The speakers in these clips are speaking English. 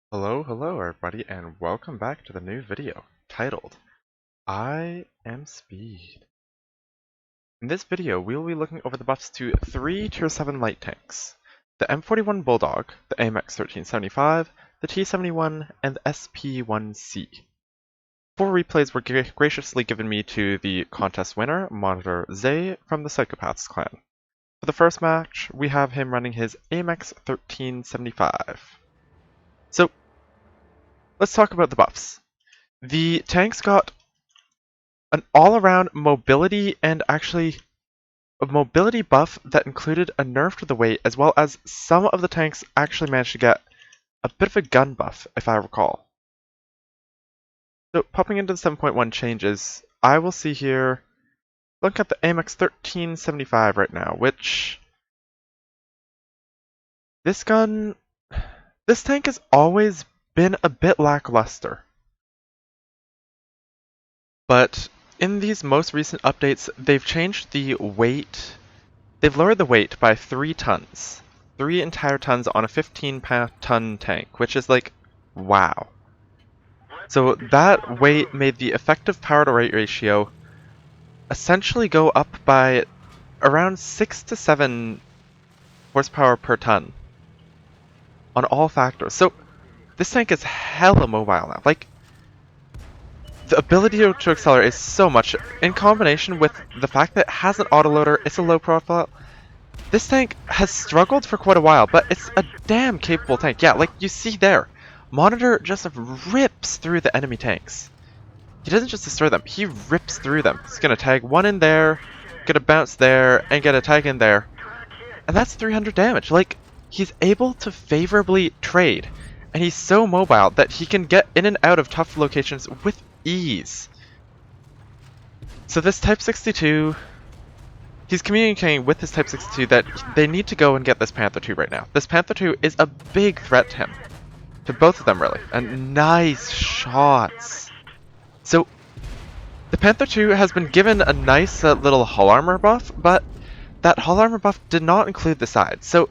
Hello everybody, and welcome back to the new video titled I Am Speed. In this video, we will be looking over the buffs to 3 Tier 7 light tanks: the M41 Bulldog, the AMX 1375, the T71, and the SP1C. 4 replays were graciously given me to the contest winner, Monitor Zay from the Psychopaths clan. For the first match, we have him running his AMX 1375. So, let's talk about the buffs. The tanks got an all-around mobility and actually a mobility buff that included a nerf to the weight, as well as some of the tanks actually managed to get a bit of a gun buff, if I recall. So popping into the 7.1 changes, I will see here, look at the AMX 1375 right now, which this tank has always been a bit lackluster. But in these most recent updates, they've changed the weight. They've lowered the weight by 3 tons. 3 entire tons on a 15-ton tank, which is like, wow. So that weight made the effective power to weight ratio essentially go up by around 6 to 7 horsepower per ton on all factors. So this tank is hella mobile now. Like, the ability to accelerate is so much, in combination with the fact that it has an autoloader, it's a low profile. This tank has struggled for quite a while, but it's a damn capable tank. Yeah, like you see there, Monitor just rips through the enemy tanks. He doesn't just destroy them, he rips through them. He's gonna tag one in there, gonna bounce there, and get a tag in there. And that's 300 damage. Like, he's able to favorably trade, and he's so mobile that he can get in and out of tough locations with ease. So this Type 62, he's communicating with his Type 62 that they need to go and get this Panther 2 right now. This Panther 2 is a big threat to him. To both of them, really. And nice shots. So, the Panther 2 has been given a nice little hull armor buff, but that hull armor buff did not include the sides. So,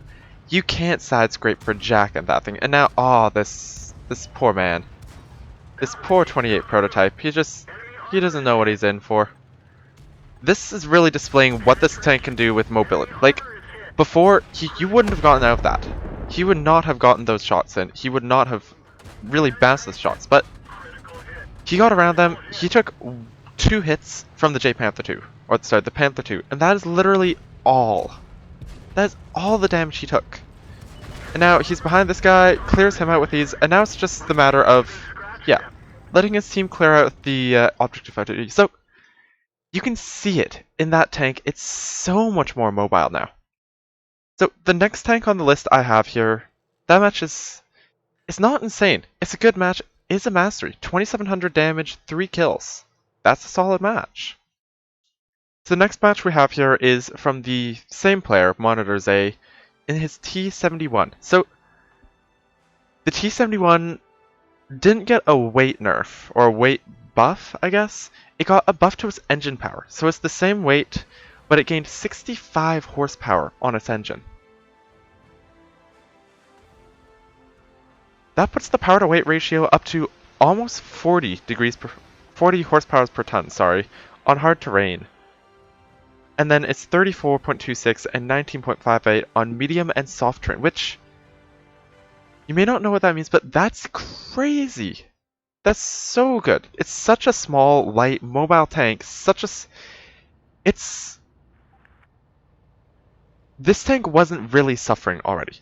you can't side scrape for jack and that thing. And now, this poor man. This poor 28 prototype, he doesn't know what he's in for. This is really displaying what this tank can do with mobility. Like, before, you wouldn't have gotten out of that. He would not have gotten those shots in. He would not have really bounced those shots, but he got around them. He took 2 hits from the Panther 2, or sorry, the Panther 2, and that is literally all. That is all the damage he took. And now he's behind this guy, clears him out with ease, and now it's just the matter of, yeah, letting his team clear out the objective factory. So, you can see it in that tank. It's so much more mobile now. So, the next tank on the list I have here, that match it's not insane. It's a good match. It's a mastery. 2700 damage, 3 kills. That's a solid match. So the next match we have here is from the same player, Monitor Zay, in his T71. So, the T71 didn't get a weight nerf, or a weight buff, I guess. It got a buff to its engine power. So it's the same weight, but it gained 65 horsepower on its engine. That puts the power to weight ratio up to almost 40 horsepower per ton, sorry, on hard terrain. And then it's 34.26 and 19.58 on medium and soft terrain, which you may not know what that means, but that's crazy. That's so good. It's such a small, light, mobile tank. This tank wasn't really suffering already.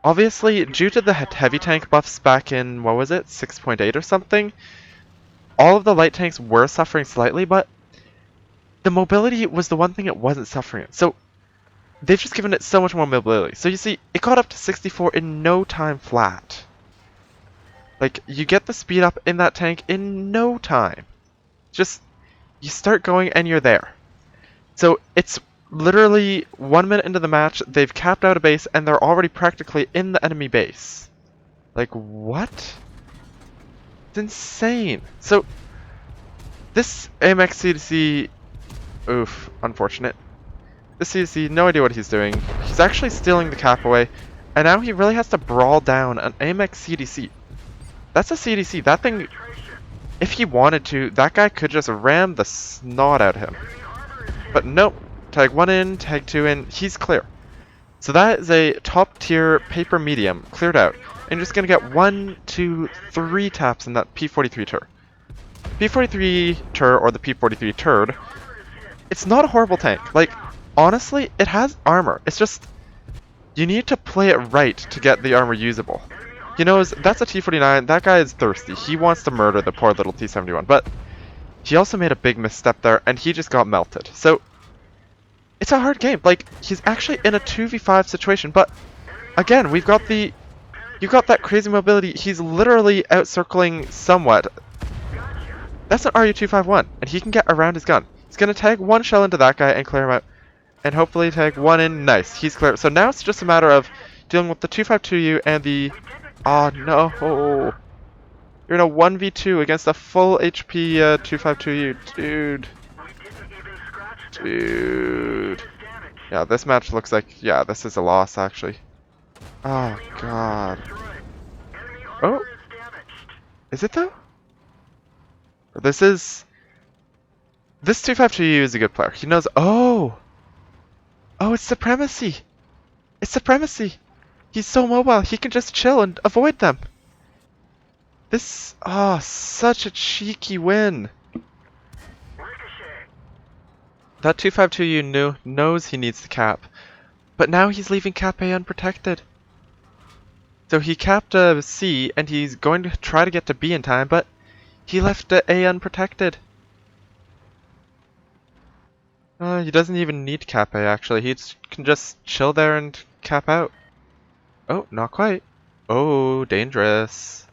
Obviously, due to the heavy tank buffs back in, what was it, 6.8 or something, all of the light tanks were suffering slightly, but the mobility was the one thing it wasn't suffering in. So, they've just given it so much more mobility. So you see, it got up to 64 in no time flat. Like, you get the speed up in that tank in no time. Just, you start going and you're there. So, it's literally 1 minute into the match, they've capped out a base, and they're already practically in the enemy base. Like, what? It's insane. So, this AMX CDC, oof, unfortunate. This CDC, no idea what he's doing. He's actually stealing the cap away, and now he really has to brawl down an AMX CDC. That's a CDC. That thing, if he wanted to, that guy could just ram the snot out of him. But nope. Tag 1 in, tag 2 in, he's clear. So that is a top tier paper medium cleared out. And you're just gonna get 1, 2, 3 taps in that P43 tur. P43 tur, or the P43 turd, it's not a horrible tank. Like, honestly, it has armor. It's just, you need to play it right to get the armor usable. You know, that's a T49, that guy is thirsty. He wants to murder the poor little T71, but he also made a big misstep there, and he just got melted. So, it's a hard game. Like, he's actually in a 2v5 situation, but again, we've got the... You got that crazy mobility. He's literally outcircling somewhat. That's an RU-251, and he can get around his gun. He's going to tag 1 shell into that guy and clear him out. And hopefully tag 1 in. Nice. He's clear. So now it's just a matter of dealing with the 252U and the... Oh, no. You're in a 1v2 against a full HP 252U. Dude. Yeah, this match looks like... Yeah, this is a loss, actually. Oh, God. Oh. Is it, though? This 252U is a good player. He knows... Oh! Oh, it's Supremacy! It's Supremacy! He's so mobile, he can just chill and avoid them! This... Oh, such a cheeky win! That 252U knows he needs to cap, but now he's leaving cap A unprotected. So he capped C, and he's going to try to get to B in time, but he left A unprotected. He doesn't even need cap A, actually. He can just chill there and cap out. Oh, not quite. Oh, dangerous.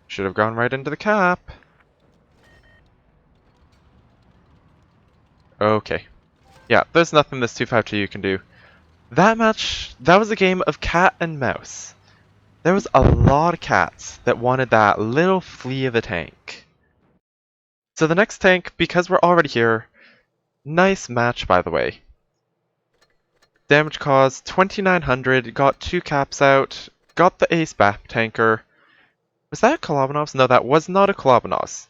Should have gone right into the cap. Okay. Yeah, there's nothing this 252U can do. That match, that was a game of cat and mouse. There was a lot of cats that wanted that little flea of a tank. So the next tank, because we're already here, nice match by the way. Damage caused 2900, got 2 caps out, got the ace BAP tanker. Was that a Kolobanovs? No, that was not a Kolobanovs.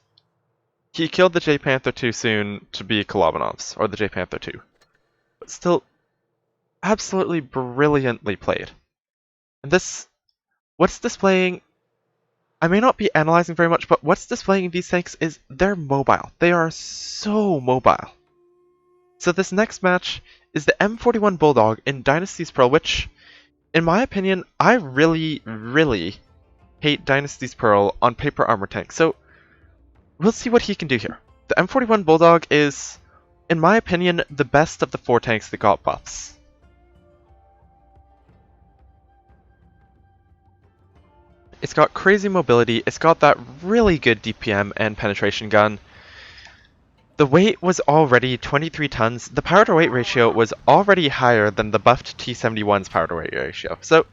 He killed the J Panther too soon to be Kolobanovs, or the J Panther 2. But still, absolutely brilliantly played. And this, what's displaying, I may not be analyzing very much, but what's displaying these tanks is they're mobile. They are so mobile. So this next match is the M41 Bulldog in Dynasty's Pearl, which, in my opinion, I really, really hate Dynasty's Pearl on paper armor tanks. So we'll see what he can do here. The M41 Bulldog is, in my opinion, the best of the 4 tanks that got buffs. It's got crazy mobility, it's got that really good DPM and penetration gun. The weight was already 23 tons, the power to weight ratio was already higher than the buffed T71's power to weight ratio. So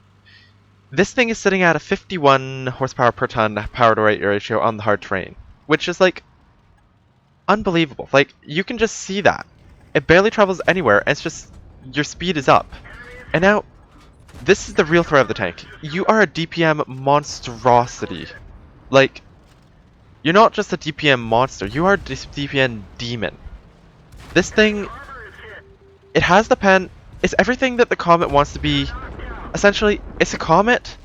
this thing is sitting at a 51 horsepower per ton power to weight ratio on the hard terrain, which is like unbelievable. Like, you can just see that. It barely travels anywhere, and it's just, your speed is up. And now, this is the real threat of the tank. You are a DPM monstrosity. Like, you're not just a DPM monster, you are a DPM demon. This thing, it has the pen, it's everything that the Comet wants to be. Essentially, it's a Comet,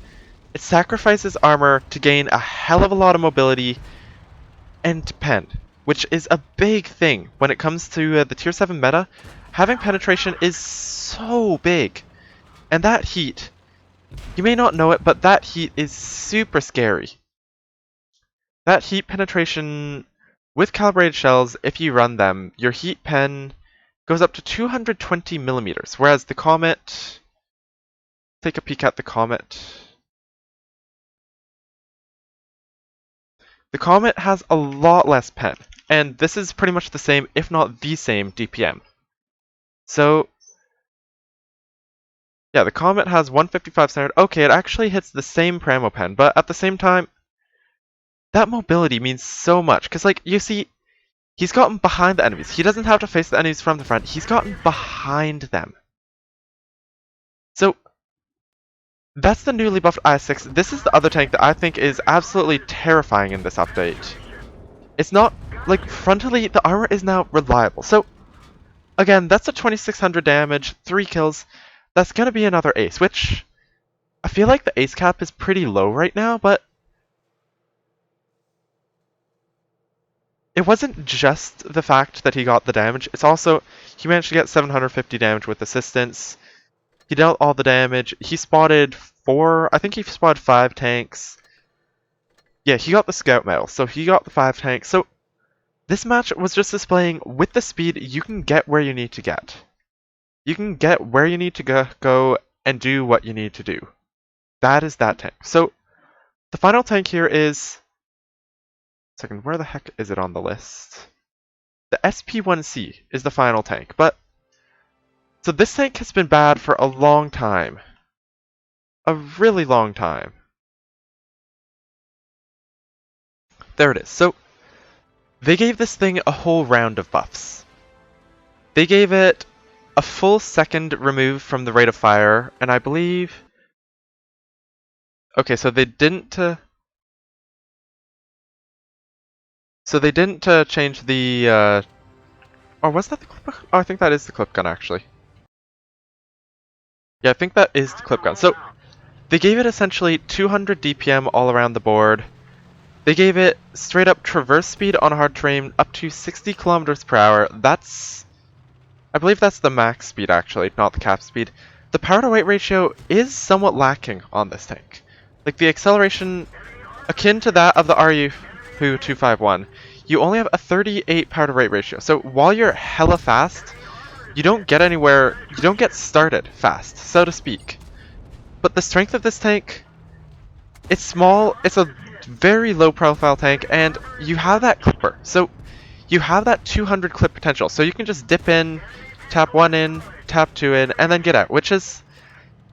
it sacrifices armor to gain a hell of a lot of mobility and pen, which is a big thing when it comes to the tier 7 meta. Having penetration is so big. And that heat, you may not know it, but that heat is super scary. That heat penetration with calibrated shells, if you run them, your heat pen goes up to 220 millimeters, whereas the Comet, take a peek at the Comet. The Comet has a lot less pen, and this is pretty much the same, if not the same, DPM. So, yeah, the Comet has 155 standard. Okay, it actually hits the same Pramo pen, but at the same time, that mobility means so much. Because, like, you see, he's gotten behind the enemies. He doesn't have to face the enemies from the front. He's gotten behind them. So, That's the newly buffed IS-6. This is the other tank that I think is absolutely terrifying in this update. It's not, like, frontally, the armor is now reliable. So, again, that's a 2600 damage, 3 kills. That's gonna be another ace, which I feel like the ace cap is pretty low right now, but it wasn't just the fact that he got the damage, it's also he managed to get 750 damage with assistance. He dealt all the damage. He spotted 4, I think he spotted 5 tanks. Yeah, he got the scout medal, so he got the 5 tanks. So this match was just displaying with the speed, you can get where you need to get. You can get where you need to go and do what you need to do. That is that tank. So the final tank here is... Second, where the heck is it on the list? The SP1C is the final tank, but... So this tank has been bad for a long time. A really long time. There it is. So, they gave this thing a whole round of buffs. They gave it a full second removed from the rate of fire, and I believe... Okay, so they didn't... change the... Oh, was that the clip? Oh, I think that is the clip gun, actually. Yeah, I think that is the clip gun. So, they gave it essentially 200 DPM all around the board. They gave it straight up traverse speed on hard terrain up to 60 kilometers per hour. That's... I believe that's the max speed, actually, not the cap speed. The power to weight ratio is somewhat lacking on this tank. Like, the acceleration, akin to that of the RU 251, you only have a 38 power to weight ratio. So while you're hella fast, you don't get anywhere, you don't get started fast, so to speak. But the strength of this tank, it's small, it's a very low profile tank, and you have that clipper. So you have that 200 clip potential. So you can just dip in, tap 1 in, tap 2 in, and then get out, which is...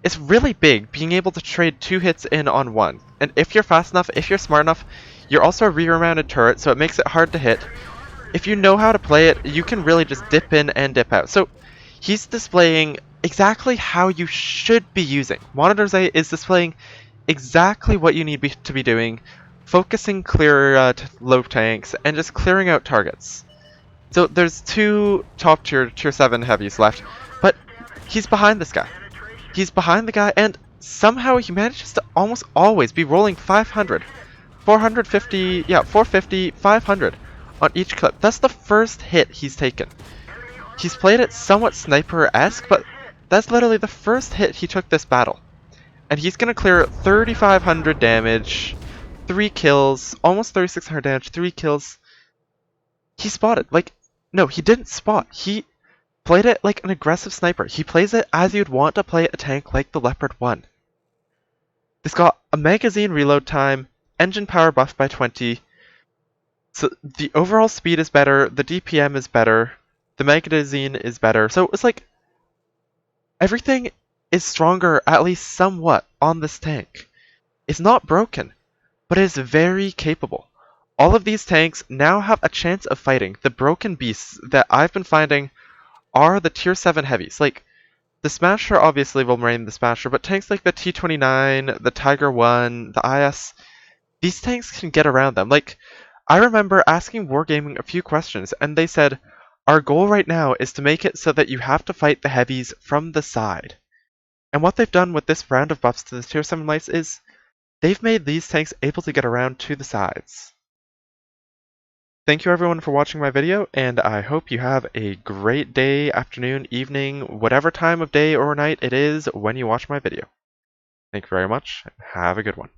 It's really big, being able to trade 2 hits in on 1. And if you're fast enough, if you're smart enough, you're also a rear-mounted turret, so it makes it hard to hit. If you know how to play it, you can really just dip in and dip out. So he's displaying exactly how you should be using. Monitors A is displaying exactly what you need to be doing, focusing clear low tanks, and just clearing out targets. So there's 2 top tier 7 heavies left, but he's behind this guy. He's behind the guy, and somehow he manages to almost always be rolling 500, 450, yeah, 450, 500 on each clip. That's the first hit he's taken. He's played it somewhat sniper-esque, but that's literally the first hit he took this battle. And he's gonna clear 3,500 damage, 3 kills, almost 3,600 damage, 3 kills. He spotted. Like, no, he didn't spot. He played it like an aggressive sniper. He plays it as you'd want to play a tank like the Leopard 1. This got a magazine reload time, engine power buffed by 20, so the overall speed is better, the DPM is better, the magazine is better, so it's like, everything is stronger, at least somewhat, on this tank. It's not broken, but it is very capable. All of these tanks now have a chance of fighting the broken beasts that I've been finding are the tier 7 heavies. Like, the Smasher obviously will remain the Smasher, but tanks like the T-29, the Tiger 1, the IS, these tanks can get around them. Like, I remember asking Wargaming a few questions, and they said, our goal right now is to make it so that you have to fight the heavies from the side. And what they've done with this round of buffs to the tier 7 lights is, they've made these tanks able to get around to the sides. Thank you everyone for watching my video, and I hope you have a great day, afternoon, evening, whatever time of day or night it is when you watch my video. Thank you very much, and have a good one.